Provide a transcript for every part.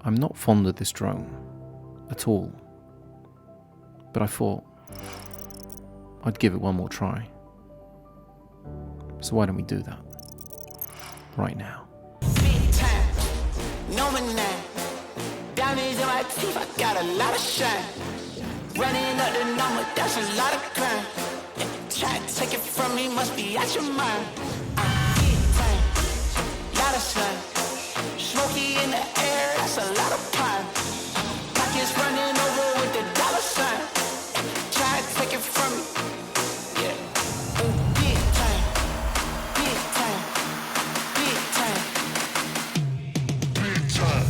I'm not fond of this drone at all, but I thought I'd give it one more try. So why don't we do that right now? Big time, no man now. Diamonds in my teeth, I got a lot of shine. Running up the number, that's a lot of crime. Try to take it from me, must be out your mind. Big time, lot of slime. Smoky in the air, that's a lot of pine. Pockets running over with the dollar sign. Try to take it from me. Yeah. Big time, big time, big time. Big time.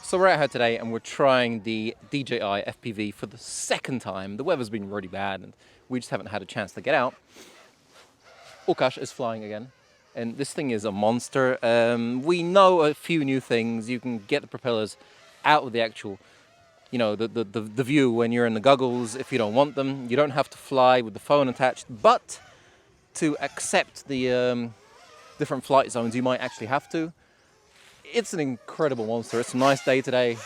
So we're out here today and we're trying the DJI FPV for the second time. The weather's been really bad and we just haven't had a chance to get out. Łukasz is flying again and this thing is a monster. We know a few new things. You can get the propellers out of the actual, you know, the view when you're in the goggles if you don't want them. You don't have to fly with the phone attached, but to accept the different flight zones you might actually have to. It's an incredible monster. It's a nice day today.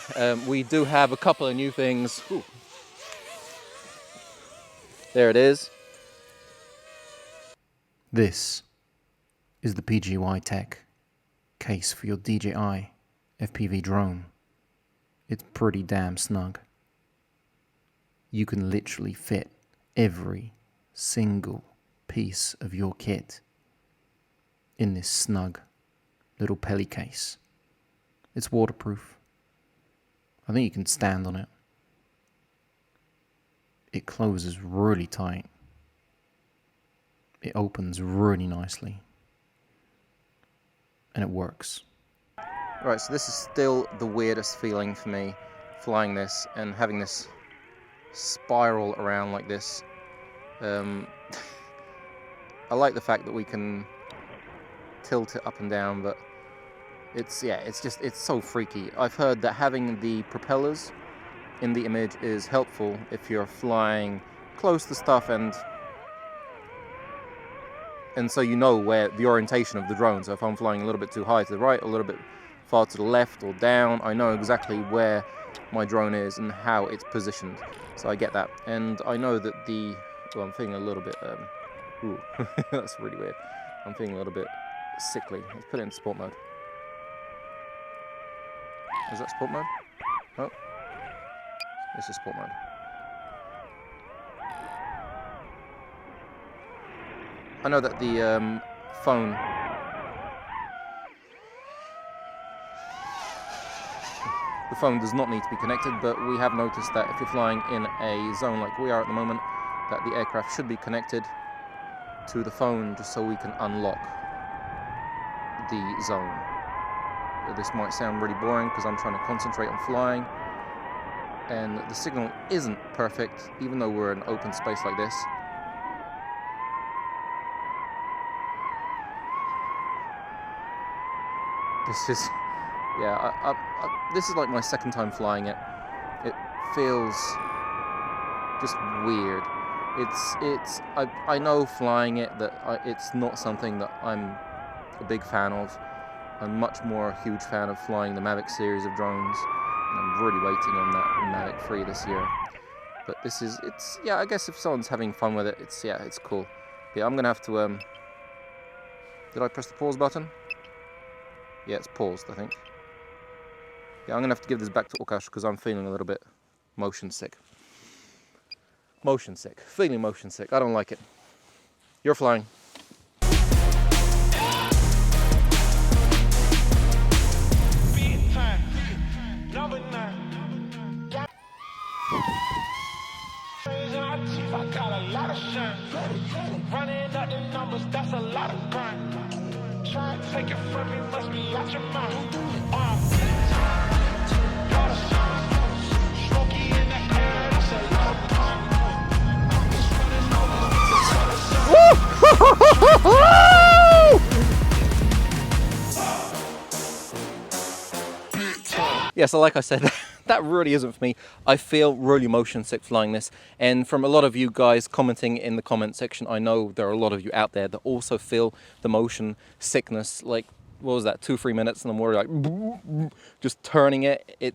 We do have a couple of new things. Ooh. There it is. This is the PGYTECH case for your DJI FPV drone. It's pretty damn snug. You can literally fit every single piece of your kit in this snug little pelly case. It's waterproof. I think you can stand on it. It closes really tight. It opens really nicely. And it works. Right, so this is still the weirdest feeling for me, flying this and having this spiral around like this. I like the fact that we can tilt it up and down, but it's so freaky. I've heard that having the propellers in the image is helpful if you're flying close to stuff and so you know where the orientation of the drone. So if I'm flying a little bit too high to the right, a little bit far to the left or down, I know exactly where my drone is and how it's positioned. So I get that. And I know that well, I'm feeling a little bit, ooh, that's really weird. I'm feeling a little bit sickly. Let's put it in sport mode. Is that sport mode? Oh, this is sport mode. I know that the phone does not need to be connected, but we have noticed that if you're flying in a zone like we are at the moment, that the aircraft should be connected to the phone just so we can unlock the zone. This might sound really boring because I'm trying to concentrate on flying and the signal isn't perfect even though we're in an open space like this. This is, yeah, this is like my second time flying it. It feels just weird. I know flying it that it's not something that I'm a big fan of. I'm much more a huge fan of flying the Mavic series of drones, and I'm really waiting on that Mavic 3 this year. But this is, yeah, I guess if someone's having fun with it, it's cool. But yeah, I'm gonna have to, did I press the pause button? Yeah, it's paused, I think. Yeah, I'm gonna have to give this back to Łukasz because I'm feeling a little bit motion sick. Motion sick, feeling motion sick, I don't like it. You're flying. I got a lot of shine. Running up the numbers, that's a lot of crime. Try to take it from me, must be out your mind. Smoky in the air, that's a lot of crime. It's running over. yeah, so like I said, that really isn't for me. I feel really motion sick flying this. And from a lot of you guys commenting in the comment section, I know there are a lot of you out there that also feel the motion sickness. Like, what was that, 2-3 minutes, and I'm worried, like, just turning it. It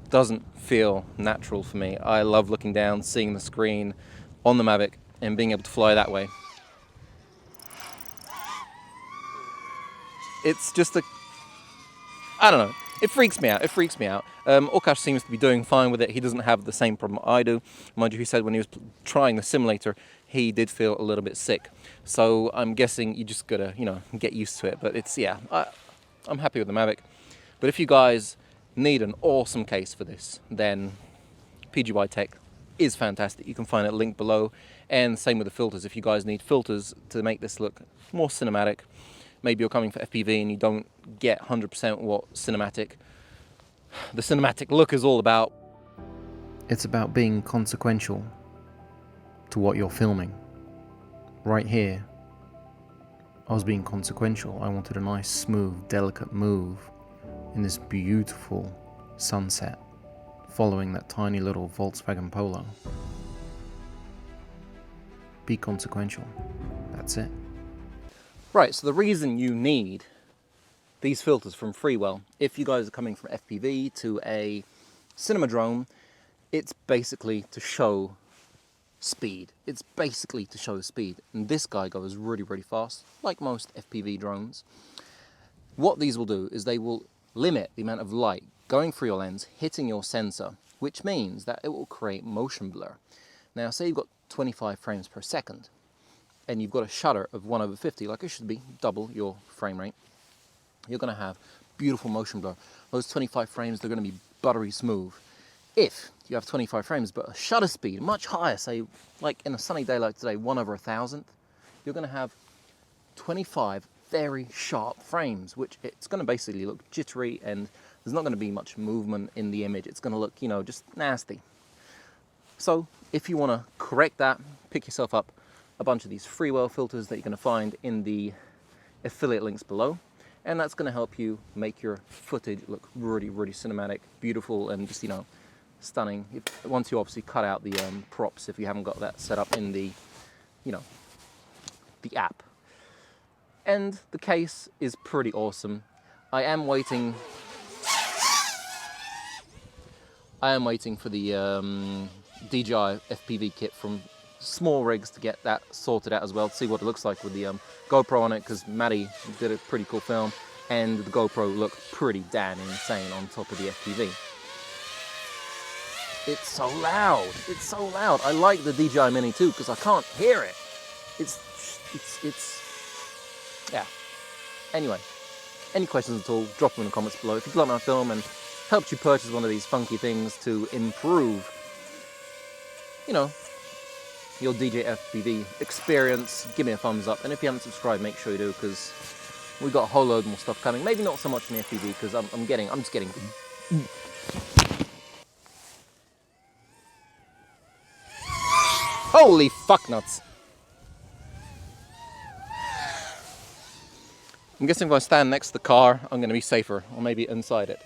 doesn't feel natural for me. I love looking down, seeing the screen on the Mavic, and being able to fly that way. It's just I don't know. It freaks me out. It freaks me out. Orkash seems to be doing fine with it. He doesn't have the same problem I do. Mind you, he said when he was trying the simulator, he did feel a little bit sick. So I'm guessing you just gotta, you know, get used to it. But it's, yeah, I'm happy with the Mavic. But if you guys need an awesome case for this, then PGYTECH is fantastic. You can find it linked below. And same with the filters. If you guys need filters to make this look more cinematic, maybe you're coming for FPV and you don't get 100% what the cinematic look is all about. It's about being consequential to what you're filming. Right here, I was being consequential. I wanted a nice, smooth, delicate move in this beautiful sunset following that tiny little Volkswagen Polo. Be consequential. That's it. Right, so the reason you need these filters from Freewell, if you guys are coming from FPV to a cinema drone, it's basically to show speed. It's basically to show speed. And this guy goes really, really fast, like most FPV drones. What these will do is they will limit the amount of light going through your lens, hitting your sensor, which means that it will create motion blur. Now, say you've got 25 frames per second, and you've got a shutter of 1/50, like it should be, double your frame rate, you're going to have beautiful motion blur. Those 25 frames, they're going to be buttery smooth. If you have 25 frames, but a shutter speed much higher, say like in a sunny day like today, 1/1000th, you're going to have 25 very sharp frames, which it's going to basically look jittery, and there's not going to be much movement in the image. It's going to look, you know, just nasty. So if you want to correct that, pick yourself up a bunch of these Freewell filters that you're going to find in the affiliate links below, and that's going to help you make your footage look really, really cinematic, beautiful, and just, you know, stunning. Once you obviously cut out the props, if you haven't got that set up in the, you know, the app. And the case is pretty awesome. I am waiting for the DJI FPV kit from Small Rigs to get that sorted out as well, to see what it looks like with the GoPro on it, because Maddie did a pretty cool film and the GoPro looked pretty damn insane on top of the FPV. It's so loud, it's so loud. I like the DJI Mini too because I can't hear it. It's yeah. Anyway, any questions at all, drop them in the comments below. If you'd like my film and helped you purchase one of these funky things to improve, you know, your DJI FPV experience, give me a thumbs up. And if you haven't subscribed, make sure you do, because we've got a whole load more stuff coming. Maybe not so much in the FPV, because I'm just getting holy fuck nuts. I'm guessing if I stand next to the car, I'm going to be safer, or maybe inside it.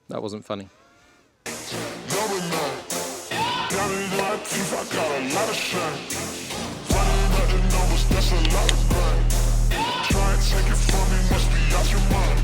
That wasn't funny. I got a lot of shine. Running up the numbers, that's a lot of grind. Try and take it from me, must be out your mind.